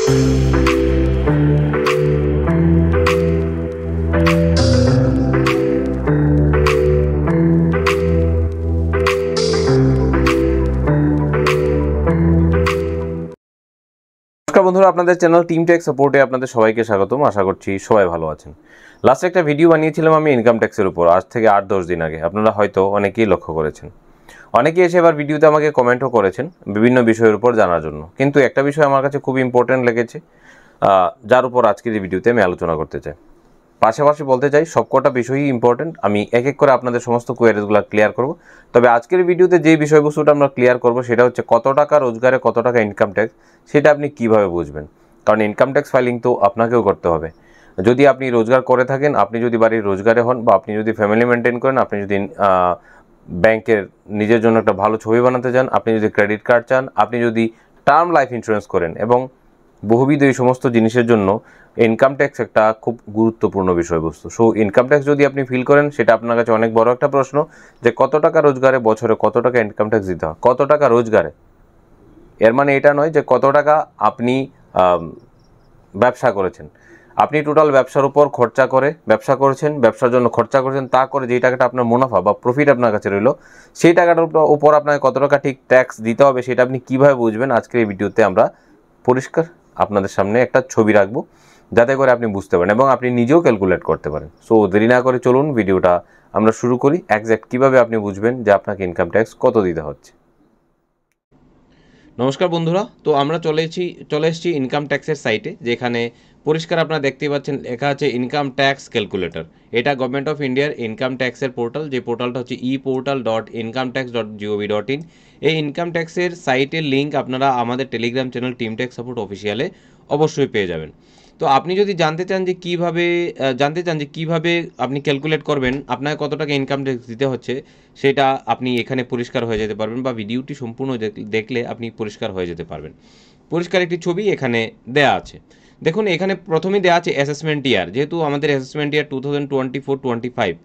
বন্ধুরা, আপনাদের channel team take সাপোর্টে আপনাদের সবাইকে স্বাগতম। আশা করছি সবাই ভালো আছেন। লাস্টে একটা ভিডিও বানিয়েছিলাম আমি ইনকাম ট্যাক্সের উপর, আজ থেকে 8-10 দিন আগে। আপনারা হয়তো অনেকেই লক্ষ্য করেছেন, অনেকেই এসে এবার ভিডিওতে আমাকে কমেন্টও করেছেন বিভিন্ন বিষয়ের উপর জানার জন্য। কিন্তু একটা বিষয় আমার কাছে খুব ইম্পর্টেন্ট লেগেছে, যার উপর আজকের এই ভিডিওতে আমি আলোচনা করতে চাই। পাশাপাশি বলতে চাই সবকটা বিষয়ই ইম্পর্টেন্ট, আমি এক এক করে আপনাদের সমস্ত কোয়ারিজগুলো ক্লিয়ার করব। তবে আজকের ভিডিওতে যে বিষয়বস্তুটা আমরা ক্লিয়ার করব সেটা হচ্ছে কত টাকা রোজগারে কত টাকা ইনকাম ট্যাক্স, সেটা আপনি কিভাবে বুঝবেন। কারণ ইনকাম ট্যাক্স ফাইলিং তো আপনাকেও করতে হবে। যদি আপনি রোজগার করে থাকেন, আপনি যদি বাড়ির রোজগারে হন, বা আপনি যদি ফ্যামিলি মেনটেন করেন, আপনি যদি ব্যাংকের নিজের জন্য একটা ভালো ছবি বানাতে চান, আপনি যদি ক্রেডিট কার্ড চান, আপনি যদি টার্ম লাইফ ইন্স্যুরেন্স করেন, এবং বহুবিধ এই সমস্ত জিনিসের জন্য ইনকাম ট্যাক্স একটা খুব গুরুত্বপূর্ণ বিষয়বস্তু। সো ইনকাম ট্যাক্স যদি আপনি ফিল করেন, সেটা আপনার কাছে অনেক বড় একটা প্রশ্ন যে কত টাকা রোজগারে বছরে কত টাকা ইনকাম ট্যাক্স দিতে হয়। কত টাকা রোজগারে, এর মানে এটা নয় যে কত টাকা আপনি ব্যবসা করেছেন। আপনি টোটাল ব্যবসার উপর খরচা করে ব্যবসা করেছেন, ব্যবসার জন্য খরচা করেছেন, তা করে যেই টাকাটা আপনার মুনাফা বা প্রফিট আপনার কাছে রইল, সেই টাকাটার উপর আপনাকে কত টাকা ঠিক ট্যাক্স দিতে হবে, সেটা আপনি কীভাবে বুঝবেন। আজকের এই ভিডিওতে আমরা পরিষ্কার আপনাদের সামনে একটা ছবি রাখবো, যাতে করে আপনি বুঝতে পারেন এবং আপনি নিজেও ক্যালকুলেট করতে পারেন। সো দেরি না করে চলুন ভিডিওটা আমরা শুরু করি। একজ্যাক্ট কীভাবে আপনি বুঝবেন যে আপনাকে ইনকাম ট্যাক্স কত দিতে হচ্ছে। নমস্কার বন্ধুরা, তো আমরা চলে এসেছি ইনকাম ট্যাক্সের সাইটে, যেখানে পরিষ্কার আপনারা দেখতেই পাচ্ছেন লেখা আছে ইনকাম ট্যাক্স ক্যালকুলেটর। এটা গভর্নমেন্ট অফ ইন্ডিয়ার ইনকাম ট্যাক্সের পোর্টাল, যে পোর্টালটা হচ্ছে eportal.incometax.gov.in। এই ইনকাম ট্যাক্সের সাইটের লিঙ্ক আপনারা আমাদের Telegram channel team tax support অফিসিয়ালে অবশ্যই পেয়ে যাবেন। তো আপনি যদি জানতে চান যে কিভাবে আপনি ক্যালকুলেট করবেন আপনাকে কত টাকা ইনকাম ট্যাক্স দিতে হচ্ছে, সেটা আপনি এখানে পরিষ্কার হয়ে যেতে পারবেন, বা ভিডিওটি সম্পূর্ণ দেখলে আপনি পরিষ্কার হয়ে যেতে পারবেন। পরিষ্কার একটি ছবি এখানে দেয়া আছে। দেখুন, এখানে প্রথমেই দেওয়া আছে অ্যাসেসমেন্ট ইয়ার। যেহেতু আমাদের assessment year 2024-25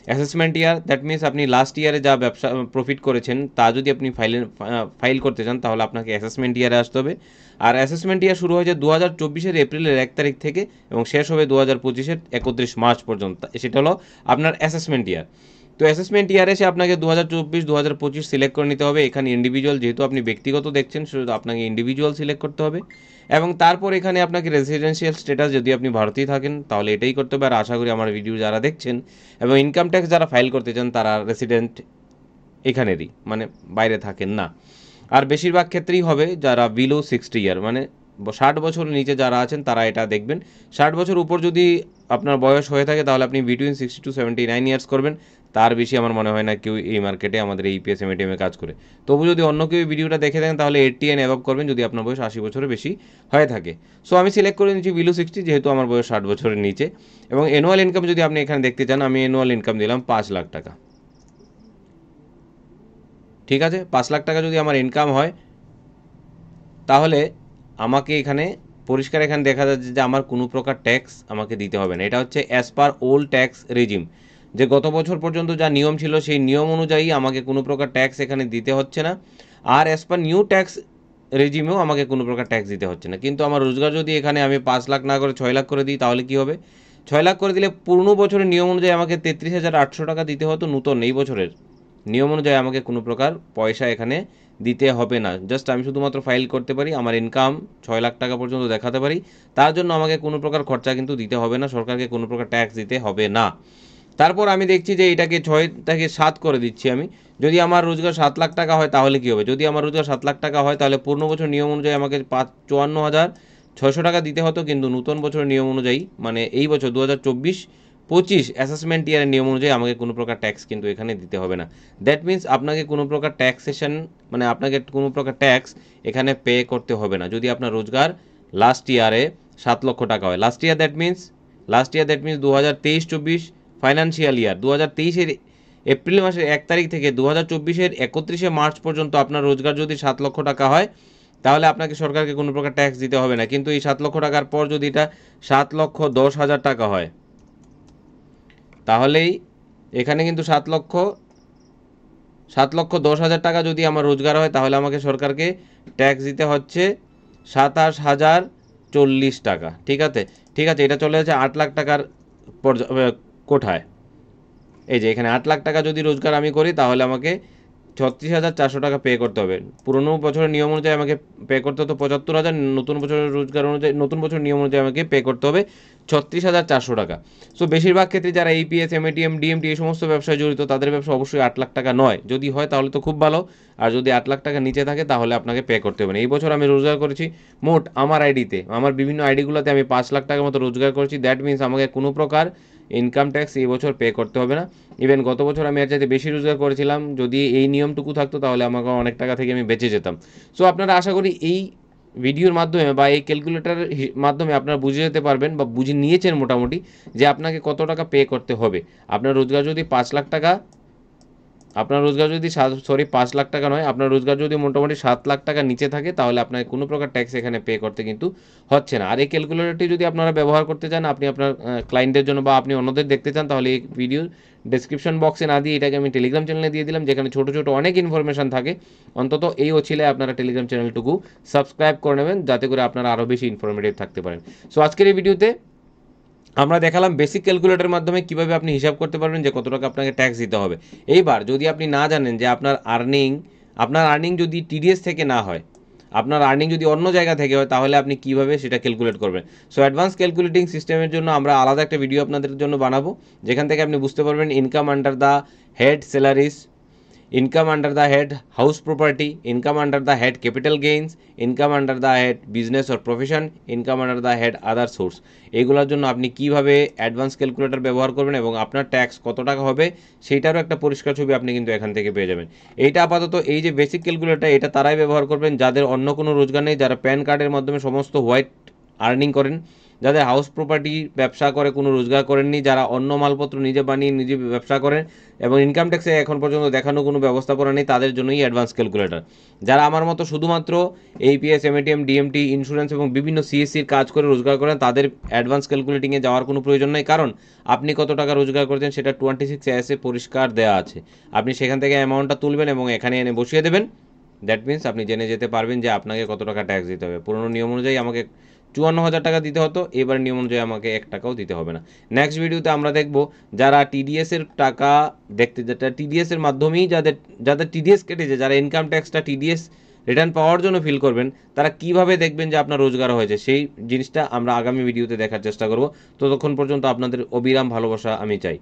assessment year, that means আপনি লাস্ট ইয়ারে যা ব্যবসা প্রফিট করেছেন তা যদি আপনি ফাইল করতে চান, তাহলে আপনাকে অ্যাসেসমেন্ট ইয়ারে আসতে হবে। আর অ্যাসেসমেন্ট ইয়ার শুরু হয়েছে 2024 এপ্রিলের 1 তারিখ থেকে এবং শেষ হবে 2025 31 মার্চ পর্যন্ত। সেটা হলো আপনার অ্যাসেসমেন্ট ইয়ার। তো অ্যাসেসমেন্ট ইয়ারে এসে আপনাকে 2024-2025 সিলেক্ট করে নিতে হবে। এখানে ইন্ডিভিজুয়াল, যেহেতু আপনি ব্যক্তিগত দেখছেন, সেটা আপনাকে ইন্ডিভিজুয়াল সিলেক্ট করতে হবে। এবং তারপর এখানে আপনাকে রেসিডেন্সিয়াল স্ট্যাটাস, যদি আপনি ভারতীয় থাকেন তাহলে এটাই করতে হবে। আর আশা করি আমার ভিডিও যারা দেখছেন এবং ইনকাম ট্যাক্স যারা ফাইল করতে চান, তারা রেসিডেন্ট এখানেরই, মানে বাইরে থাকেন না। আর বেশিরভাগ ক্ষেত্রেই হবে যারা বিলো 60 ইয়ার, মানে 60 বছরের নিচে যারা আছেন তারা এটা দেখবেন। 60 বছর উপর যদি আপনার বয়স হয়ে থাকে, তাহলে আপনি বিটুইন 60 to 79 ইয়ার্স করবেন। তার বেশি আমার মনে হয় না কেউ এই মার্কেটে আমাদের এই ইপিএস এমএটিএমে কাজ করে। তবু যদি অন্য কেউ ভিডিওটা দেখে থাকেন, তাহলে 80 অ্যান্ড অ্যাবভ করবেন যদি আপনার বয়স 80 বছরের বেশি হয়ে থাকে। সো আমি সিলেক্ট করে নিচ্ছি বিলো 60, যেহেতু আমার বয়স 60 বছরের নিচে। এবং অ্যানুয়াল ইনকাম যদি আপনি এখানে দেখতে চান, আমি অ্যানুয়াল ইনকাম দিলাম 5 লাখ টাকা। ঠিক আছে, 5 লাখ টাকা যদি আমার ইনকাম হয়, তাহলে আমাকে এখানে পরিষ্কার এখানে দেখা যাচ্ছে যে আমার কোনো প্রকার ট্যাক্স আমাকে দিতে হবে না। এটা হচ্ছে as per old tax regime, যে গত বছর পর্যন্ত যা নিয়ম ছিল সেই নিয়ম অনুযায়ী আমাকে কোনো প্রকার ট্যাক্স এখানে দিতে হচ্ছে না। আর অ্যাজ পার নিউ ট্যাক্স রেজিমেও আমাকে কোনো প্রকার ট্যাক্স দিতে হচ্ছে না। কিন্তু আমার রোজগার যদি এখানে আমি 5 লাখ না করে 6 লাখ করে দিই, তাহলে কী হবে? 6 লাখ করে দিলে পুরনো বছরের নিয়ম অনুযায়ী আমাকে 33,800 টাকা দিতে হতো। নতুন এই বছরের নিয়ম অনুযায়ী আমাকে কোনো প্রকার পয়সা এখানে দিতে হবে না। জাস্ট আমি শুধুমাত্র ফাইল করতে পারি, আমার ইনকাম 6 লাখ টাকা পর্যন্ত দেখাতে পারি। তার জন্য আমাকে কোনো প্রকার খরচা কিন্তু দিতে হবে না, সরকারকে কোনো প্রকার ট্যাক্স দিতে হবে না। তারপর আমি দেখছি যে এটাকে 6 থেকে 7 করে দিচ্ছি আমি। যদি আমার রোজগার 7 লাখ টাকা হয়, তাহলে কী হবে? যদি আমার রোজগার 7 লাখ টাকা হয়, তাহলে পূর্ণ বছর নিয়ম অনুযায়ী আমাকে 54,600 টাকা দিতে হতো। কিন্তু নতুন বছরের নিয়ম অনুযায়ী, মানে এই বছর 2024-25 অ্যাসেসমেন্ট ইয়ারের নিয়ম অনুযায়ী আমাকে কোনো প্রকার ট্যাক্স কিন্তু এখানে দিতে হবে না। দ্যাট মিনস আপনাকে কোনো প্রকার ট্যাক্সেশন, মানে আপনাকে কোনো প্রকার ট্যাক্স এখানে পে করতে হবে না, যদি আপনার রোজগার লাস্ট ইয়ারে 7 লক্ষ টাকা হয়। Last year that means 2023-24 financial year, 2023-এর এপ্রিল মাসের 1 তারিখ থেকে 2024-এর 31 মার্চ পর্যন্ত আপনার রোজগার যদি 7 লক্ষ টাকা হয়, তাহলে আপনাকে সরকারকে কোনো প্রকার ট্যাক্স দিতে হবে না। কিন্তু এই 7 লক্ষ টাকার পর যদি এটা 7,10,000 টাকা হয়, তাহলেই এখানে কিন্তু 7,10,000 টাকা যদি আমার রোজগার হয়, তাহলে আমাকে সরকারকে ট্যাক্স দিতে হচ্ছে 27,000 40 টাকা। ঠিক আছে, ঠিক আছে, এটা চলে যাচ্ছে 8 লাখ টাকার কোঠায়। এই যে এখানে 8 লাখ টাকা যদি রোজগার আমি করি তাহলে আমাকে 36,400 টাকা পে করতে হবে। পুরনো বছরের নিয়ম অনুযায়ী আমাকে পে করতে হতো 75,000, নতুন বছরের রোজগার অনুযায়ী, নতুন বছরের নিয়ম অনুযায়ী আমাকে পে করতে হবে 36,400 টাকা। সো বেশিরভাগ ক্ষেত্রে যারা এপিএস, এমএটিএম, ডিএমটি এই সমস্ত ব্যবসায় জড়িত তাদের ব্যবসা অবশ্যই 8 লাখ টাকা নয়। যদি হয় তাহলে তো খুব ভালো, আর যদি 8 লাখ টাকা নিচে থাকে তাহলে আপনাকে পে করতে হবে না। এই বছর আমি রোজগার করেছি মোট আমার আইডিতে, আমার বিভিন্ন আইডিগুলোতে আমি 5 লাখ টাকার মতো রোজগার করেছি। দ্যাট মিনস আমাকে কোনো প্রকার ইনকাম ট্যাক্স এই বছর পে করতে হবে না। ইভেন গত বছর আমি এর চাইতে বেশি রোজগার করেছিলাম, যদি এই নিয়মটুকু থাকতো তাহলে আমাকে অনেক টাকা থেকে আমি বেঁচে যেতাম। সো আপনারা আশা করি এই ভিডিওর মাধ্যমে বা এই ক্যালকুলেটারের মাধ্যমে আপনারা বুঝে যেতে পারবেন বা বুঝে নিয়েছেন মোটামুটি যে আপনাকে কত টাকা পে করতে হবে। আপনার রোজগার যদি 5 লাখ টাকা, আপনার রোজগার যদি 5 লাখ টাকা নয়, আপনার রোজগার যদি মোটামুটি 7 লাখ টাকা নিচে থাকে তাহলে আপনাকে কোনো প্রকার ট্যাক্স এখানে পে করতে কিন্তু হচ্ছে না। আর এই ক্যালকুলেটরটি যদি আপনারা ব্যবহার করতে চান, আপনি আপনার ক্লায়েন্টের জন্য বা আপনি অন্যদের দেখতে চান, তাহলে এই ভিডিও ডেসক্রিপশন বক্সে না দিয়ে এটাকে আমি টেলিগ্রাম চ্যানেলে দিয়ে দিলাম, যেখানে ছোটো ছোটো অনেক ইনফরমেশন থাকে। অন্তত এই ওছিলায় আপনারা টেলিগ্রাম চ্যানেলটুকু সাবস্ক্রাইব করে নেবেন, যাতে করে আপনারা আরও বেশি ইনফরমেটিভ থাকতে পারেন। সো আজকের এই ভিডিওতে আমরা দেখালাম বেসিক ক্যালকুলেটরের মাধ্যমে কিভাবে আপনি হিসাব করতে পারবেন যে কত টাকা আপনাকে ট্যাক্স দিতে হবে। এইবার যদি আপনি না জানেন যে আপনার আর্নিং যদি টিডিএস থেকে না হয়, আপনার আর্নিং যদি অন্য জায়গা থেকে হয়, তাহলে আপনি কিভাবে সেটা ক্যালকুলেট করবেন। সো অ্যাডভান্স ক্যালকুলেটিং সিস্টেমের জন্য আমরা আলাদা একটা ভিডিও আপনাদের জন্য বানাবো, যেখান থেকে আপনি বুঝতে পারবেন income under the head salaries, income under the head house property, income under the head capital gains, income under the head business or profession, income under the head other source. এগুলোর জন্য আপনি কিভাবে অ্যাডভান্স ক্যালকুলেটর ব্যবহার করবেন এবং আপনার tax কত টাকা হবে সেইটারও একটা পরিষ্কার ছবি আপনি কিন্তু এখান থেকে পেয়ে যাবেন। এইটা আপাতত এই যে বেসিক ক্যালকুলেটর, এটা তারাই ব্যবহার করবেন যাদের অন্য কোনো রোজগার নেই, যারা প্যান কার্ডের মাধ্যমে সমস্ত হোয়াইট আর্নিং করেন, যাদের হাউস প্রপার্টি ব্যবসা করে কোনো রোজগার করেননি, যারা অন্য মালপত্র নিজে বানিয়ে নিজে ব্যবসা করেন এবং ইনকাম ট্যাক্সে এখন পর্যন্ত দেখানো কোনো ব্যবস্থাপনা নেই, তাদের জন্যই অ্যাডভান্স ক্যালকুলেটর। যারা আমার মতো শুধুমাত্র এইপিএস, এমএটিএম, ডিএমটি, ইন্স্যুরেন্স এবং বিভিন্ন সিএসসির কাজ করে রোজগার করেন, তাদের অ্যাডভান্স ক্যালকুলেটিংয়ে যাওয়ার কোনো প্রয়োজন নেই, কারণ আপনি কত টাকা রোজগার করছেন সেটা 26 পরিষ্কার দেওয়া আছে। আপনি সেখান থেকে অ্যামাউন্টটা তুলবেন এবং এখানে এনে বসিয়ে দেবেন। দ্যাট মিনস আপনি জেনে যেতে পারবেন যে আপনাকে কত টাকা ট্যাক্স দিতে হবে। পুরনো নিয়ম অনুযায়ী আমাকে 54,000 টাকা দিতে হতো, এবার নিয়ম অনুযায়ী আমাকে 1 টাকাও দিতে হবে না। নেক্সট ভিডিওতে আমরা দেখব যারা টিডিএসের টাকা যেটা টিডিএসের মাধ্যমেই যাদের টিডিএস কেটেছে, যারা ইনকাম ট্যাক্সটা টিডিএস রিটার্ন পাওয়ার জন্য ফিল করবেন, তারা কিভাবে দেখবেন যে আপনার রোজগার হয়েছে, সেই জিনিসটা আমরা আগামী ভিডিওতে দেখার চেষ্টা করব। ততক্ষণ পর্যন্ত আপনাদের অবিরাম ভালোবাসা আমি চাই।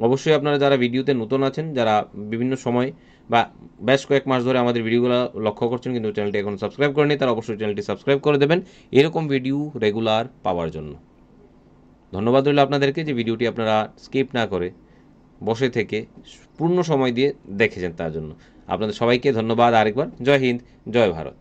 অবশ্যই আপনারা যারা ভিডিওতে নতুন আছেন, যারা বিভিন্ন সময় বা বেশ কয়েক মাস ধরে আমাদের ভিডিওগুলো লক্ষ্য করছেন কিন্তু চ্যানেলটি এখন সাবস্ক্রাইব করেনি, তারা অবশ্যই চ্যানেলটি সাবস্ক্রাইব করে দেবেন এরকম ভিডিও রেগুলার পাওয়ার জন্য। ধন্যবাদ রইল আপনাদেরকে যে ভিডিওটি আপনারা স্কিপ না করে বসে থেকে পূর্ণ সময় দিয়ে দেখেছেন, তার জন্য আপনাদের সবাইকে ধন্যবাদ আরেকবার। জয় হিন্দ, জয় ভারত।